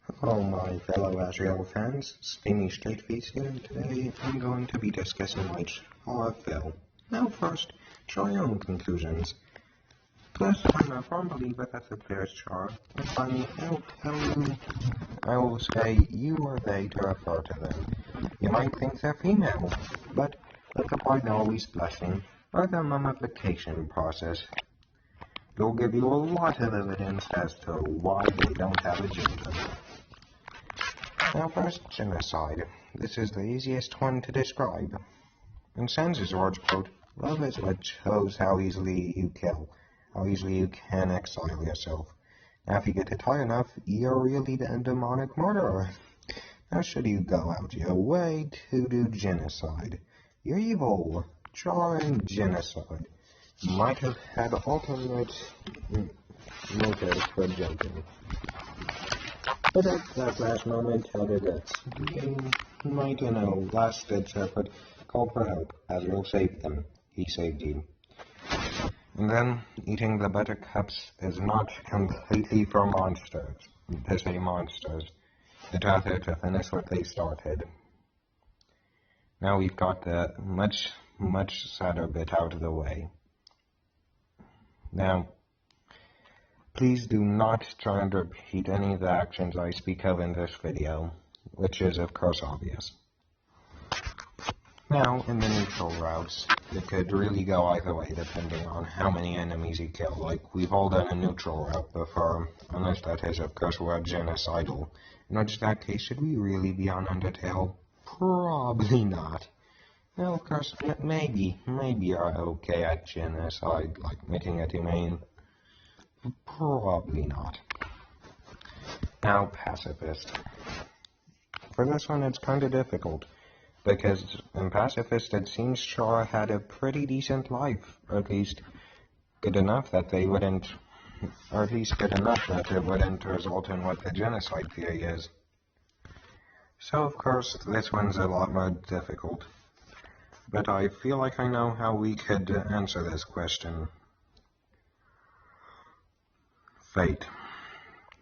Hello, my fellow Azrael fans. Steamy Straightface here, and today I'm going to be discussing my Chara film. Now first, Chara own conclusions. Plus, I'm a firm believer that the player's Chara, and finally, I will say you or they to refer to them. You might think they're female, but look upon always blushing, or the mummification process. It'll give you a lot of evidence as to why they don't have a gender. Now first, genocide. This is the easiest one to describe. In Sansa's words, quote, "Love is what shows how easily you kill, how easily you can exile yourself. Now if you get it high enough, you're really a demonic murderer. Now should you go out your way to do genocide? You're evil, jarring genocide. You might have had alternate motives for jumping. But at that last moment, how did it? You might know, last ditch effort, called for help. Azrael saved them. He saved you. And then, eating the buttercups is not completely for monsters. To say monsters. It's rather to finish what they started. Now we've got the much sadder bit out of the way. Now, please do not try and repeat any of the actions I speak of in this video, which is of course obvious. Now, in the neutral routes, it could really go either way depending on how many enemies you kill. Like, we've all done a neutral route before, unless that is of course we're genocidal. In which that case, should we really be on Undertale? Probably not. Now, of course, maybe you're okay at genocide, like making it humane. Probably not. Now, pacifist. For this one, it's kind of difficult, because in pacifist, it seems Chara had a pretty decent life, or at least good enough that they wouldn't, or at least good enough that it wouldn't result in what the genocide theory is. So, of course, this one's a lot more difficult. But I feel like I know how we could answer this question. Fate.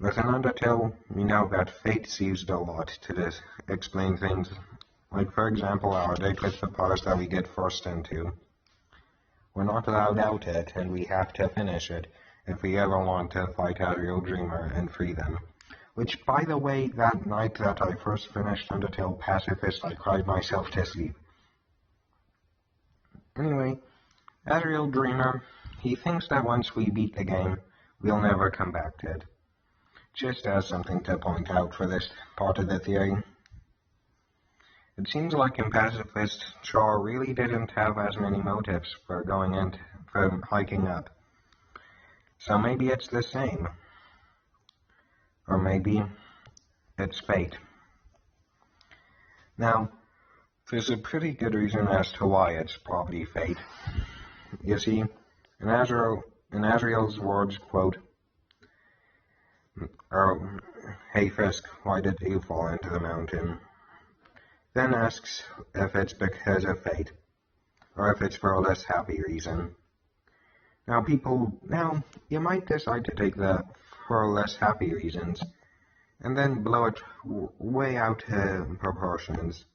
Within Undertale, we know that fate's used a lot to explain things, like for example our date with the powers that we get forced into. We're not allowed out it, and we have to finish it if we ever want to fight Ariel Dreamer and free them. Which, by the way, that night that I first finished Undertale Pacifist, I cried myself to sleep. Anyway, Ariel Dreamer, he thinks that once we beat the game, we'll never come back to it. Just as something to point out for this part of the theory. It seems like in Pacifist, Chara really didn't have as many motives for hiking up. So maybe it's the same. Or maybe it's fate. Now, there's a pretty good reason as to why it's probably fate. You see, in Azrael's words, quote, "Hey Frisk, why did you fall into the mountain?" Then asks if it's because of fate, or if it's for a less happy reason. Now you might decide to take that for less happy reasons, and then blow it way out of proportions.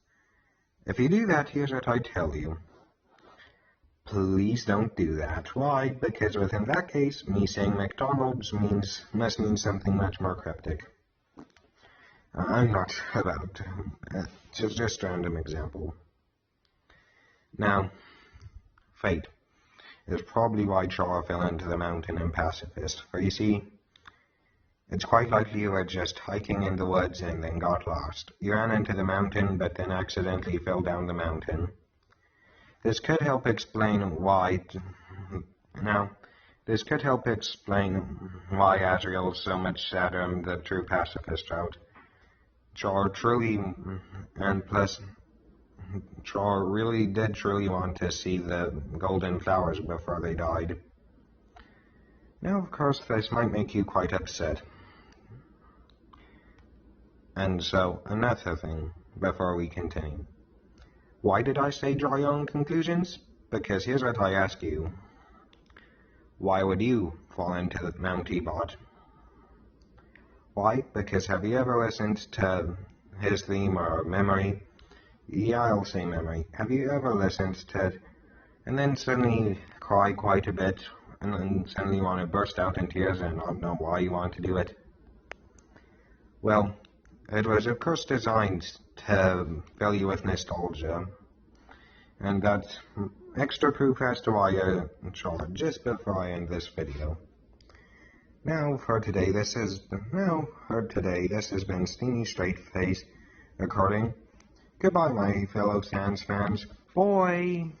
If you do that, here's what I tell you. Please don't do that. Why? Because within that case, me saying McDonald's must mean something much more cryptic. I'm not about to. Just a random example. Now, fate is probably why Chara fell into the mountain in Pacifist. For you see, it's quite likely you were just hiking in the woods and then got lost. You ran into the mountain, but then accidentally fell down the mountain. This could help explain why. This could help explain why Azrael is so much sadder in the true pacifist route. Chara really did truly want to see the golden flowers before they died. Now, of course, this might make you quite upset. And so, another thing, before we continue. Why did I say draw your own conclusions? Because here's what I ask you. Why would you fall into Mount Ebott? Why? Because have you ever listened to his theme or memory? Yeah, I'll say memory. Have you ever listened to it and then suddenly cry quite a bit and then suddenly want to burst out in tears and not know why you want to do it? Well, it was of course designed to fill you with nostalgia, and that's extra proof as to why I shot just before I end this video. Now for today, this has been Steamy Straight Face recording. Goodbye, my fellow Sans fans. Bye.